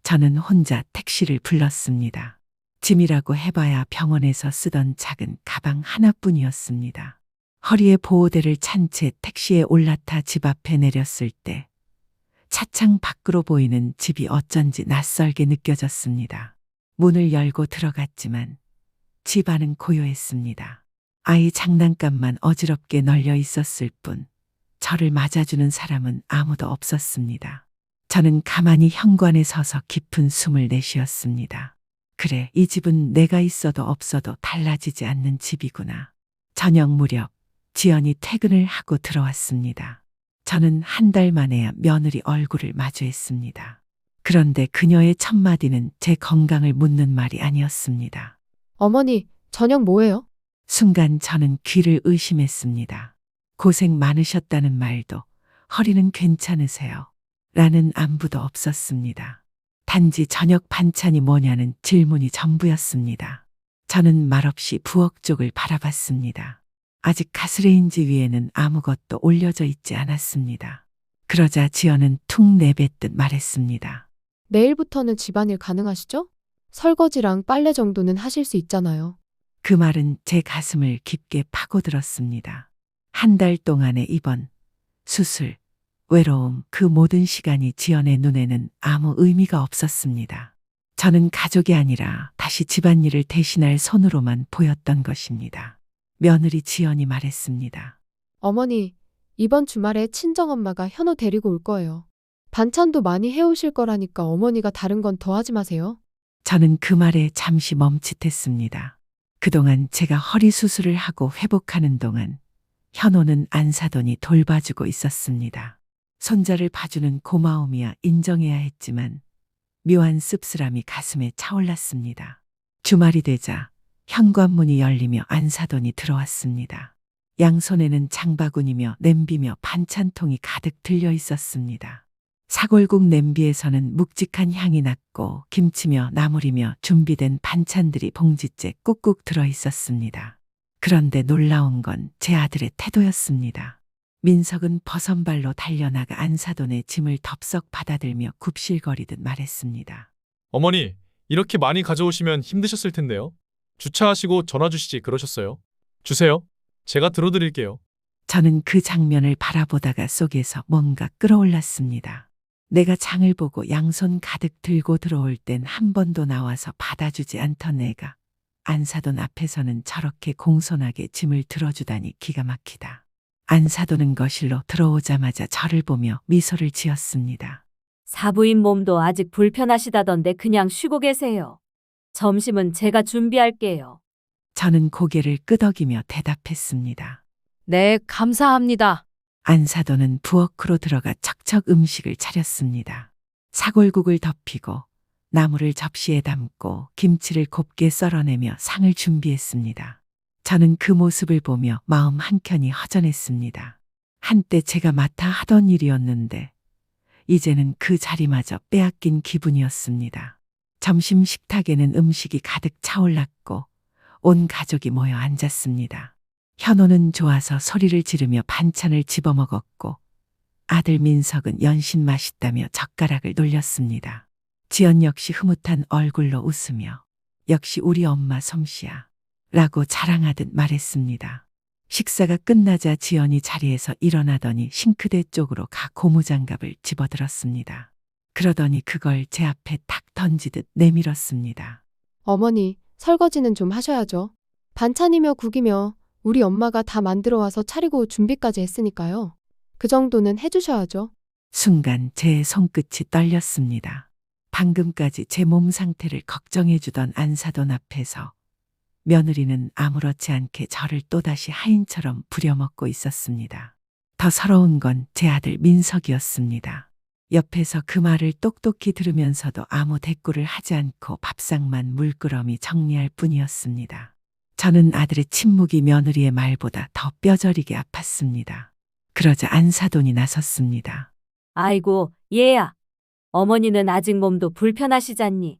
저는 혼자 택시를 불렀습니다. 짐이라고 해봐야 병원에서 쓰던 작은 가방 하나뿐이었습니다. 허리에 보호대를 찬 채 택시에 올라타 집 앞에 내렸을 때 차창 밖으로 보이는 집이 어쩐지 낯설게 느껴졌습니다. 문을 열고 들어갔지만 집 안은 고요했습니다. 아이 장난감만 어지럽게 널려 있었을 뿐 저를 맞아주는 사람은 아무도 없었습니다. 저는 가만히 현관에 서서 깊은 숨을 내쉬었습니다. 그래, 이 집은 내가 있어도 없어도 달라지지 않는 집이구나. 저녁 무렵 지연이 퇴근을 하고 들어왔습니다. 저는 한 달 만에야 며느리 얼굴을 마주했습니다. 그런데 그녀의 첫마디는 제 건강을 묻는 말이 아니었습니다. 어머니, 저녁 뭐예요? 순간 저는 귀를 의심했습니다. 고생 많으셨다는 말도 허리는 괜찮으세요? 라는 안부도 없었습니다. 단지 저녁 반찬이 뭐냐는 질문이 전부였습니다. 저는 말없이 부엌 쪽을 바라봤습니다. 아직 가스레인지 위에는 아무것도 올려져 있지 않았습니다. 그러자 지연은 툭 내뱉듯 말했습니다. 내일부터는 집안일 가능하시죠? 설거지랑 빨래 정도는 하실 수 있잖아요. 그 말은 제 가슴을 깊게 파고들었습니다. 한 달 동안의 입원, 수술, 외로움, 그 모든 시간이 지연의 눈에는 아무 의미가 없었습니다. 저는 가족이 아니라 다시 집안일을 대신할 손으로만 보였던 것입니다. 며느리 지연이 말했습니다. 어머니, 이번 주말에 친정엄마가 현호 데리고 올 거예요. 반찬도 많이 해오실 거라니까 어머니가 다른 건 더 하지 마세요. 저는 그 말에 잠시 멈칫했습니다. 그동안 제가 허리 수술을 하고 회복하는 동안 현호는 안 사돈이 돌봐주고 있었습니다. 손자를 봐주는 고마움이야 인정해야 했지만 묘한 씁쓸함이 가슴에 차올랐습니다. 주말이 되자 현관문이 열리며 안사돈이 들어왔습니다. 양손에는 장바구니며 냄비며 반찬통이 가득 들려 있었습니다. 사골국 냄비에서는 묵직한 향이 났고 김치며 나물이며 준비된 반찬들이 봉지째 꾹꾹 들어 있었습니다. 그런데 놀라운 건 제 아들의 태도였습니다. 민석은 버선발로 달려나가 안사돈의 짐을 덥석 받아들며 굽실거리듯 말했습니다. 어머니, 이렇게 많이 가져오시면 힘드셨을 텐데요. 주차하시고 전화 주시지 그러셨어요. 주세요. 제가 들어드릴게요. 저는 그 장면을 바라보다가 속에서 뭔가 끌어올랐습니다. 내가 장을 보고 양손 가득 들고 들어올 땐 한 번도 나와서 받아주지 않던 애가 안사돈 앞에서는 저렇게 공손하게 짐을 들어주다니 기가 막히다. 안사돈은 거실로 들어오자마자 저를 보며 미소를 지었습니다. 사부인 몸도 아직 불편하시다던데 그냥 쉬고 계세요. 점심은 제가 준비할게요. 저는 고개를 끄덕이며 대답했습니다. 네, 감사합니다. 안사돈은 부엌으로 들어가 척척 음식을 차렸습니다. 사골국을 덮이고 나물을 접시에 담고 김치를 곱게 썰어내며 상을 준비했습니다. 저는 그 모습을 보며 마음 한켠이 허전했습니다. 한때 제가 맡아 하던 일이었는데 이제는 그 자리마저 빼앗긴 기분이었습니다. 점심 식탁에는 음식이 가득 차올랐고 온 가족이 모여 앉았습니다. 현호는 좋아서 소리를 지르며 반찬을 집어먹었고 아들 민석은 연신 맛있다며 젓가락을 놀렸습니다. 지연 역시 흐뭇한 얼굴로 웃으며 역시 우리 엄마 솜씨야 라고 자랑하듯 말했습니다. 식사가 끝나자 지연이 자리에서 일어나더니 싱크대 쪽으로 가 고무장갑을 집어들었습니다. 그러더니 그걸 제 앞에 탁 던지듯 내밀었습니다. 어머니, 설거지는 좀 하셔야죠. 반찬이며 국이며 우리 엄마가 다 만들어 와서 차리고 준비까지 했으니까요. 그 정도는 해주셔야죠. 순간 제 손끝이 떨렸습니다. 방금까지 제 몸 상태를 걱정해주던 안사돈 앞에서 며느리는 아무렇지 않게 저를 또다시 하인처럼 부려먹고 있었습니다. 더 서러운 건 제 아들 민석이었습니다. 옆에서 그 말을 똑똑히 들으면서도 아무 대꾸를 하지 않고 밥상만 물끄러미 정리할 뿐이었습니다. 저는 아들의 침묵이 며느리의 말보다 더 뼈저리게 아팠습니다. 그러자 안사돈이 나섰습니다. 아이고, 얘야. 어머니는 아직 몸도 불편하시잖니.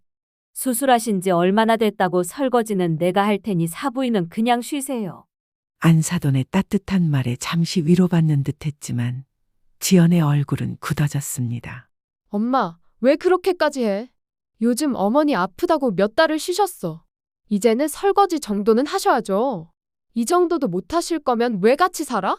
수술하신 지 얼마나 됐다고 설거지는 내가 할 테니 사부인은 그냥 쉬세요. 안사돈의 따뜻한 말에 잠시 위로받는 듯했지만 지연의 얼굴은 굳어졌습니다. 엄마, 왜 그렇게까지 해? 요즘 어머니 아프다고 몇 달을 쉬셨어. 이제는 설거지 정도는 하셔야죠. 이 정도도 못 하실 거면 왜 같이 살아?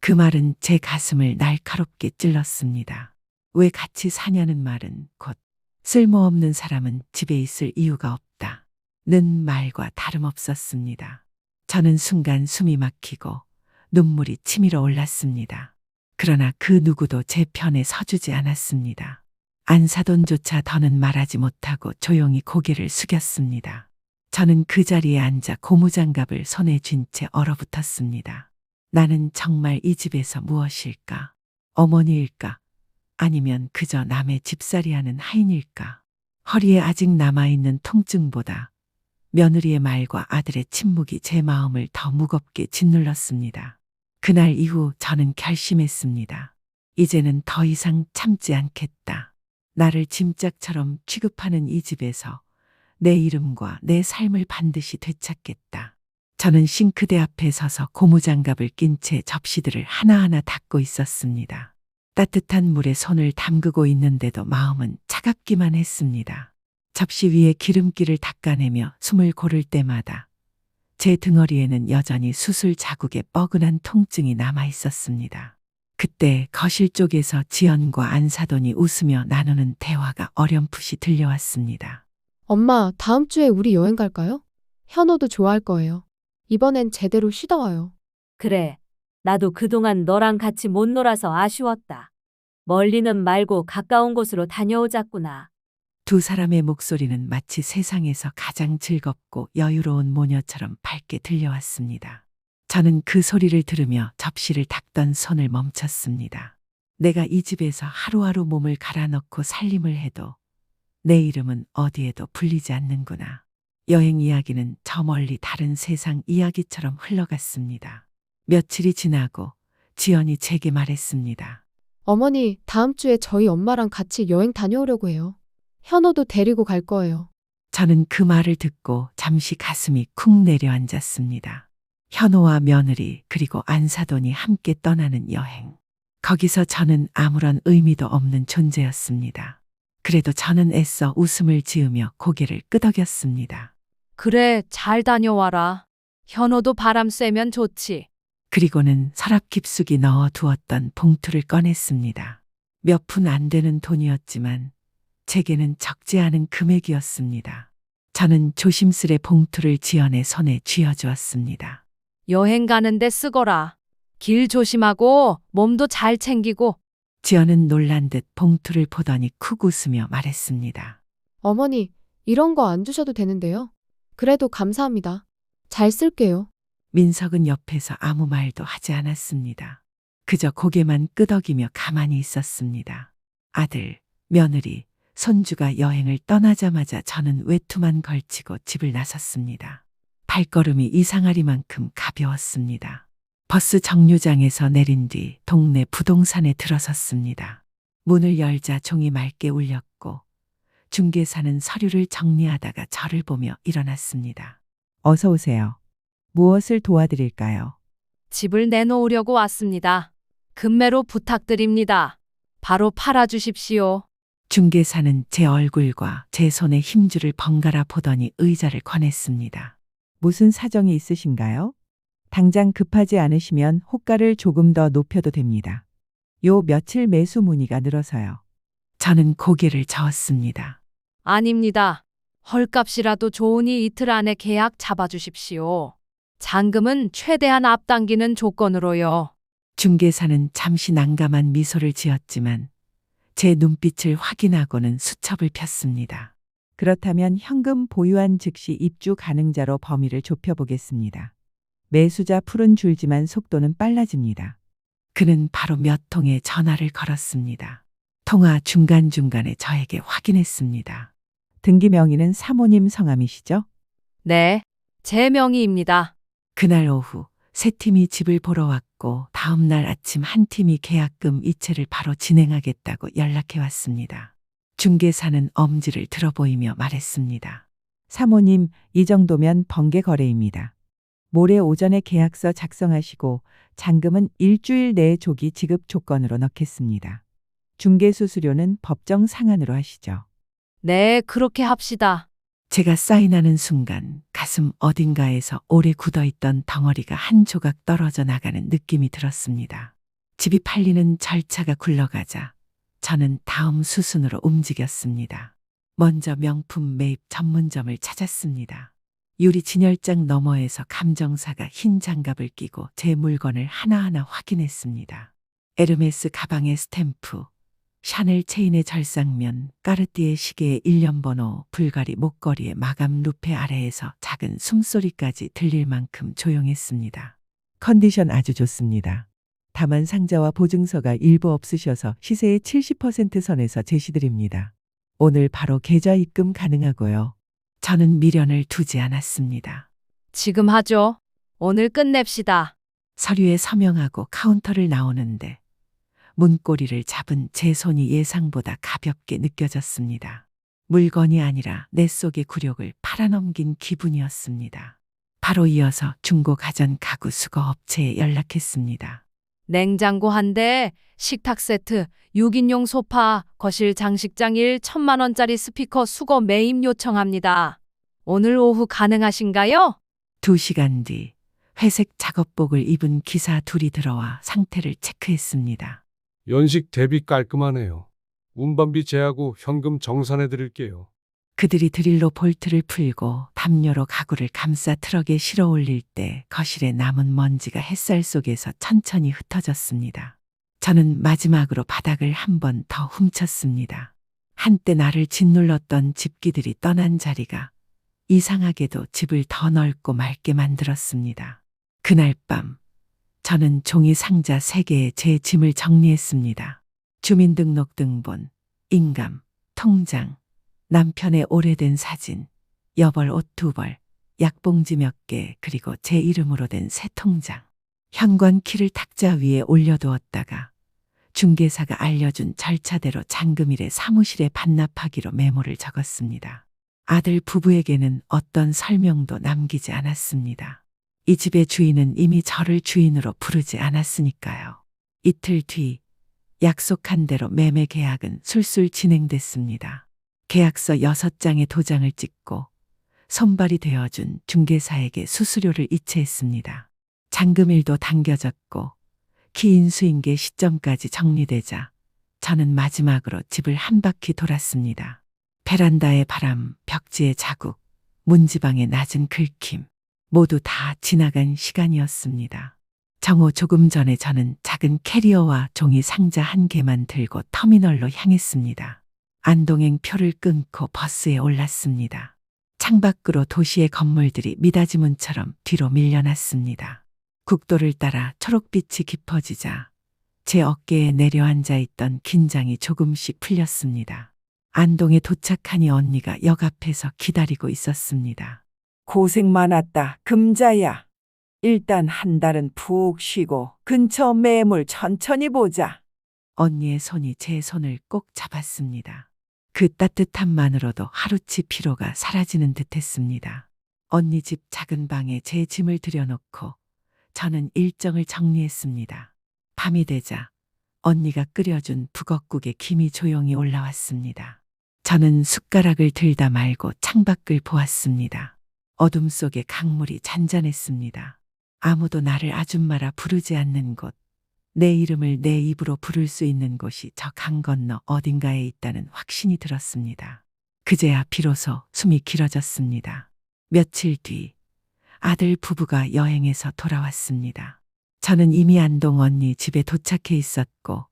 그 말은 제 가슴을 날카롭게 찔렀습니다. 왜 같이 사냐는 말은 곧 쓸모없는 사람은 집에 있을 이유가 없다. 는 말과 다름없었습니다. 저는 순간 숨이 막히고 눈물이 치밀어 올랐습니다. 그러나 그 누구도 제 편에 서주지 않았습니다. 안사돈조차 더는 말하지 못하고 조용히 고개를 숙였습니다. 저는 그 자리에 앉아 고무장갑을 손에 쥔 채 얼어붙었습니다. 나는 정말 이 집에서 무엇일까? 어머니일까? 아니면 그저 남의 집살이하는 하인일까? 허리에 아직 남아있는 통증보다 며느리의 말과 아들의 침묵이 제 마음을 더 무겁게 짓눌렀습니다. 그날 이후 저는 결심했습니다. 이제는 더 이상 참지 않겠다. 나를 짐짝처럼 취급하는 이 집에서 내 이름과 내 삶을 반드시 되찾겠다. 저는 싱크대 앞에 서서 고무장갑을 낀 채 접시들을 하나하나 닦고 있었습니다. 따뜻한 물에 손을 담그고 있는데도 마음은 차갑기만 했습니다. 접시 위에 기름기를 닦아내며 숨을 고를 때마다 제 등허리에는 여전히 수술 자국의 뻐근한 통증이 남아 있었습니다. 그때 거실 쪽에서 지연과 안사돈이 웃으며 나누는 대화가 어렴풋이 들려왔습니다. 엄마, 다음 주에 우리 여행 갈까요? 현호도 좋아할 거예요. 이번엔 제대로 쉬다 와요. 그래. 나도 그동안 너랑 같이 못 놀아서 아쉬웠다. 멀리는 말고 가까운 곳으로 다녀오자꾸나. 두 사람의 목소리는 마치 세상에서 가장 즐겁고 여유로운 모녀처럼 밝게 들려왔습니다. 저는 그 소리를 들으며 접시를 닦던 손을 멈췄습니다. 내가 이 집에서 하루하루 몸을 갈아넣고 살림을 해도 내 이름은 어디에도 불리지 않는구나. 여행 이야기는 저 멀리 다른 세상 이야기처럼 흘러갔습니다. 며칠이 지나고 지연이 제게 말했습니다. 어머니, 다음 주에 저희 엄마랑 같이 여행 다녀오려고 해요. 현호도 데리고 갈 거예요. 저는 그 말을 듣고 잠시 가슴이 쿵 내려앉았습니다. 현호와 며느리 그리고 안사돈이 함께 떠나는 여행. 거기서 저는 아무런 의미도 없는 존재였습니다. 그래도 저는 애써 웃음을 지으며 고개를 끄덕였습니다. 그래, 잘 다녀와라. 현호도 바람 쐬면 좋지. 그리고는 서랍 깊숙이 넣어 두었던 봉투를 꺼냈습니다. 몇 푼 안 되는 돈이었지만 제게는 적지 않은 금액이었습니다. 저는 조심스레 봉투를 지연의 손에 쥐어주었습니다. 여행 가는데 쓰거라. 길 조심하고 몸도 잘 챙기고. 지연은 놀란 듯 봉투를 보더니 쿡 웃으며 말했습니다. 어머니, 이런 거 안 주셔도 되는데요. 그래도 감사합니다. 잘 쓸게요. 민석은 옆에서 아무 말도 하지 않았습니다. 그저 고개만 끄덕이며 가만히 있었습니다. 아들, 며느리, 손주가 여행을 떠나자마자 저는 외투만 걸치고 집을 나섰습니다. 발걸음이 이상하리만큼 가벼웠습니다. 버스 정류장에서 내린 뒤 동네 부동산에 들어섰습니다. 문을 열자 종이 맑게 울렸고 중개사는 서류를 정리하다가 저를 보며 일어났습니다. 어서 오세요. 무엇을 도와드릴까요? 집을 내놓으려고 왔습니다. 금매로 부탁드립니다. 바로 팔아주십시오. 중개사는 제 얼굴과 제 손에 힘줄을 번갈아 보더니 의자를 꺼냈습니다. 무슨 사정이 있으신가요? 당장 급하지 않으시면 호가를 조금 더 높여도 됩니다. 요 며칠 매수 문의가 늘어서요. 저는 고개를 저었습니다. 아닙니다. 헐값이라도 좋으니 이틀 안에 계약 잡아주십시오. 잔금은 최대한 앞당기는 조건으로요. 중개사는 잠시 난감한 미소를 지었지만 제 눈빛을 확인하고는 수첩을 폈습니다. 그렇다면 현금 보유한 즉시 입주 가능자로 범위를 좁혀보겠습니다. 매수자 풀은 줄지만 속도는 빨라집니다. 그는 바로 몇 통의 전화를 걸었습니다. 통화 중간중간에 저에게 확인했습니다. 등기 명의는 사모님 성함이시죠? 네, 제 명의입니다. 그날 오후 세 팀이 집을 보러 왔고 다음 날 아침 한 팀이 계약금 이체를 바로 진행하겠다고 연락해 왔습니다. 중개사는 엄지를 들어보이며 말했습니다. 사모님, 이 정도면 번개 거래입니다. 모레 오전에 계약서 작성하시고 잔금은 일주일 내에 조기 지급 조건으로 넣겠습니다. 중개수수료는 법정 상한으로 하시죠. 네, 그렇게 합시다. 제가 사인하는 순간 가슴 어딘가에서 오래 굳어있던 덩어리가 한 조각 떨어져 나가는 느낌이 들었습니다. 집이 팔리는 절차가 굴러가자 저는 다음 수순으로 움직였습니다. 먼저 명품 매입 전문점을 찾았습니다. 유리 진열장 너머에서 감정사가 흰 장갑을 끼고 제 물건을 하나하나 확인했습니다. 에르메스 가방의 스탬프, 샤넬 체인의 절상면, 까르띠에 시계의 일련번호, 불가리 목걸이의 마감 루페 아래에서 작은 숨소리까지 들릴 만큼 조용했습니다. 컨디션 아주 좋습니다. 다만 상자와 보증서가 일부 없으셔서 시세의 70% 선에서 제시드립니다. 오늘 바로 계좌 입금 가능하고요. 저는 미련을 두지 않았습니다. 지금 하죠. 오늘 끝냅시다. 서류에 서명하고 카운터를 나오는데 문고리를 잡은 제 손이 예상보다 가볍게 느껴졌습니다. 물건이 아니라 내 속의 굴욕을 팔아넘긴 기분이었습니다. 바로 이어서 중고 가전 가구 수거 업체에 연락했습니다. 냉장고 한 대, 식탁 세트, 6인용 소파, 거실 장식장 1,000만 원짜리 스피커 수거 매입 요청합니다. 오늘 오후 가능하신가요? 2시간 뒤 회색 작업복을 입은 기사 둘이 들어와 상태를 체크했습니다. 연식 대비 깔끔하네요. 운반비 제하고 현금 정산해 드릴게요. 그들이 드릴로 볼트를 풀고 담요로 가구를 감싸 트럭에 실어 올릴 때 거실에 남은 먼지가 햇살 속에서 천천히 흩어졌습니다. 저는 마지막으로 바닥을 한 번 더 훔쳤습니다. 한때 나를 짓눌렀던 집기들이 떠난 자리가 이상하게도 집을 더 넓고 맑게 만들었습니다. 그날 밤 저는 종이 상자 3개에 제 짐을 정리했습니다. 주민등록등본, 인감, 통장, 남편의 오래된 사진, 여벌 옷 2벌, 약봉지 몇 개, 그리고 제 이름으로 된 새 통장. 현관 키를 탁자 위에 올려두었다가 중개사가 알려준 절차대로 잔금일에 사무실에 반납하기로 메모를 적었습니다. 아들 부부에게는 어떤 설명도 남기지 않았습니다. 이 집의 주인은 이미 저를 주인으로 부르지 않았으니까요. 이틀 뒤 약속한 대로 매매 계약은 술술 진행됐습니다. 계약서 6장의 도장을 찍고 손발이 되어준 중개사에게 수수료를 이체했습니다. 잔금일도 당겨졌고 기인수인계 시점까지 정리되자 저는 마지막으로 집을 한 바퀴 돌았습니다. 베란다의 바람, 벽지의 자국, 문지방의 낮은 긁힘, 모두 다 지나간 시간이었습니다. 정오 조금 전에 저는 작은 캐리어와 종이 상자 1개만 들고 터미널로 향했습니다. 안동행 표를 끊고 버스에 올랐습니다. 창밖으로 도시의 건물들이 미닫이문처럼 뒤로 밀려났습니다. 국도를 따라 초록빛이 깊어지자 제 어깨에 내려앉아 있던 긴장이 조금씩 풀렸습니다. 안동에 도착하니 언니가 역 앞에서 기다리고 있었습니다. 고생 많았다, 금자야. 일단 한 달은 푹 쉬고 근처 매물 천천히 보자. 언니의 손이 제 손을 꼭 잡았습니다. 그 따뜻함만으로도 하루치 피로가 사라지는 듯했습니다. 언니 집 작은 방에 제 짐을 들여놓고 저는 일정을 정리했습니다. 밤이 되자 언니가 끓여준 북엇국에 김이 조용히 올라왔습니다. 저는 숟가락을 들다 말고 창밖을 보았습니다. 어둠 속에 강물이 잔잔했습니다. 아무도 나를 아줌마라 부르지 않는 곳, 내 이름을 내 입으로 부를 수 있는 곳이 저 강 건너 어딘가에 있다는 확신이 들었습니다. 그제야 비로소 숨이 길어졌습니다. 며칠 뒤 아들 부부가 여행에서 돌아왔습니다. 저는 이미 안동 언니 집에 도착해 있었고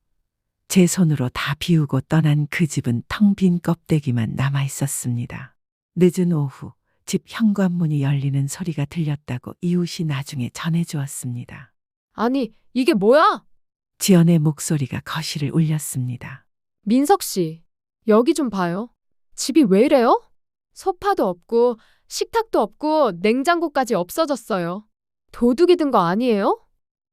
제 손으로 다 비우고 떠난 그 집은 텅 빈 껍데기만 남아 있었습니다. 늦은 오후 집 현관문이 열리는 소리가 들렸다고 이웃이 나중에 전해주었습니다. 아니, 이게 뭐야? 지연의 목소리가 거실을 울렸습니다. 민석 씨, 여기 좀 봐요. 집이 왜 이래요? 소파도 없고 식탁도 없고 냉장고까지 없어졌어요. 도둑이 든 거 아니에요?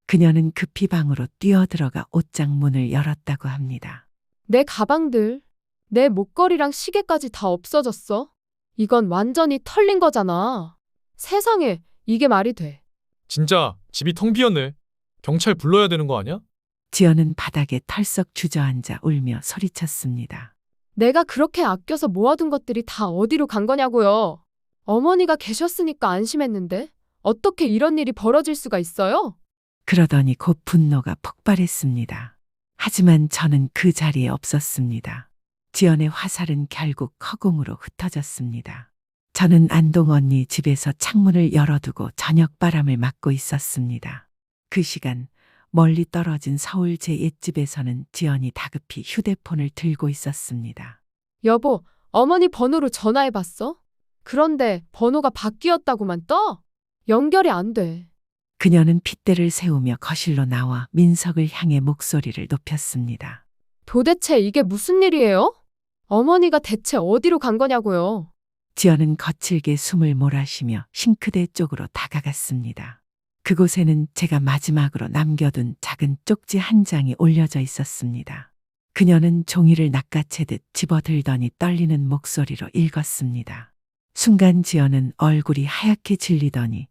그녀는 급히 방으로 뛰어들어가 옷장 문을 열었다고 합니다. 내 가방들, 내 목걸이랑 시계까지 다 없어졌어. 이건 완전히 털린 거잖아. 세상에, 이게 말이 돼. 진짜 집이 텅 비었네. 경찰 불러야 되는 거 아니야? 지연은 바닥에 털썩 주저앉아 울며 소리쳤습니다. 내가 그렇게 아껴서 모아둔 것들이 다 어디로 간 거냐고요. 어머니가 계셨으니까 안심했는데 어떻게 이런 일이 벌어질 수가 있어요? 그러더니 곧 분노가 폭발했습니다. 하지만 저는 그 자리에 없었습니다. 지연의 화살은 결국 허공으로 흩어졌습니다. 저는 안동 언니 집에서 창문을 열어두고 저녁 바람을 맞고 있었습니다. 그 시간 멀리 떨어진 서울 제 옛집에서는 지연이 다급히 휴대폰을 들고 있었습니다. 여보, 어머니 번호로 전화해봤어? 그런데 번호가 바뀌었다고만 떠? 연결이 안 돼. 그녀는 핏대를 세우며 거실로 나와 민석을 향해 목소리를 높였습니다. 도대체 이게 무슨 일이에요? 어머니가 대체 어디로 간 거냐고요? 지연은 거칠게 숨을 몰아쉬며 싱크대 쪽으로 다가갔습니다. 그곳에는 제가 마지막으로 남겨둔 작은 쪽지 한 장이 올려져 있었습니다. 그녀는 종이를 낚아채듯 집어들더니 떨리는 목소리로 읽었습니다. 순간 지연은 얼굴이 하얗게 질리더니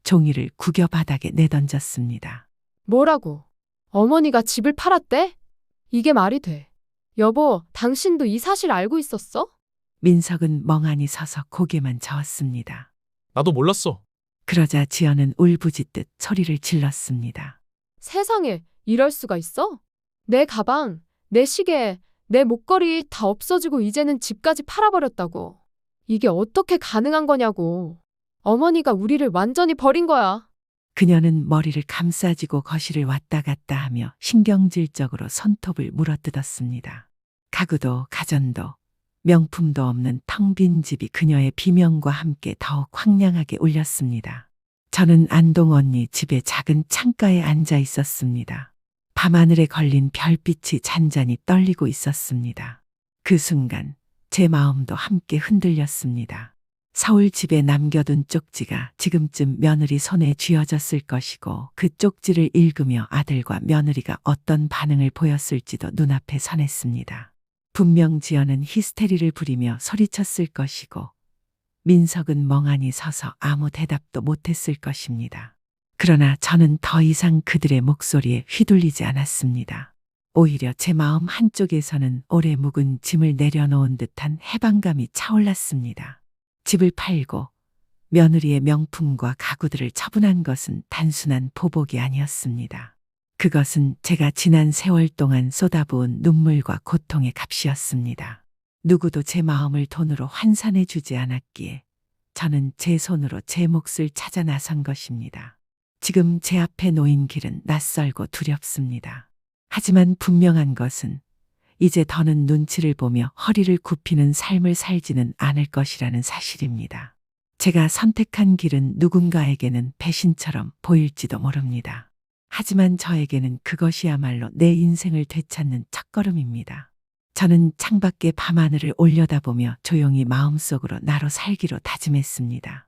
종이를 구겨 바닥에 내던졌습니다. 뭐라고? 어머니가 집을 팔았대? 이게 말이 돼. 여보, 당신도 이 사실 알고 있었어? 민석은 멍하니 서서 고개만 저었습니다. 나도 몰랐어. 그러자 지연은 울부짖듯 소리를 질렀습니다. 세상에, 이럴 수가 있어? 내 가방, 내 시계, 내 목걸이 다 없어지고 이제는 집까지 팔아버렸다고. 이게 어떻게 가능한 거냐고. 어머니가 우리를 완전히 버린 거야. 그녀는 머리를 감싸쥐고 거실을 왔다 갔다 하며 신경질적으로 손톱을 물어뜯었습니다. 가구도 가전도 명품도 없는 텅 빈 집이 그녀의 비명과 함께 더욱 황량하게 울렸습니다. 저는 안동 언니 집의 작은 창가에 앉아 있었습니다. 밤하늘에 걸린 별빛이 잔잔히 떨리고 있었습니다. 그 순간 제 마음도 함께 흔들렸습니다. 서울 집에 남겨둔 쪽지가 지금쯤 며느리 손에 쥐어졌을 것이고 그 쪽지를 읽으며 아들과 며느리가 어떤 반응을 보였을지도 눈앞에 선했습니다. 분명 지연은 히스테리를 부리며 소리쳤을 것이고 민석은 멍하니 서서 아무 대답도 못했을 것입니다. 그러나 저는 더 이상 그들의 목소리에 휘둘리지 않았습니다. 오히려 제 마음 한쪽에서는 오래 묵은 짐을 내려놓은 듯한 해방감이 차올랐습니다. 집을 팔고 며느리의 명품과 가구들을 처분한 것은 단순한 보복이 아니었습니다. 그것은 제가 지난 세월 동안 쏟아부은 눈물과 고통의 값이었습니다. 누구도 제 마음을 돈으로 환산해 주지 않았기에 저는 제 손으로 제 몫을 찾아 나선 것입니다. 지금 제 앞에 놓인 길은 낯설고 두렵습니다. 하지만 분명한 것은 이제 더는 눈치를 보며 허리를 굽히는 삶을 살지는 않을 것이라는 사실입니다. 제가 선택한 길은 누군가에게는 배신처럼 보일지도 모릅니다. 하지만 저에게는 그것이야말로 내 인생을 되찾는 첫걸음입니다. 저는 창밖에 밤하늘을 올려다보며 조용히 마음속으로 나로 살기로 다짐했습니다.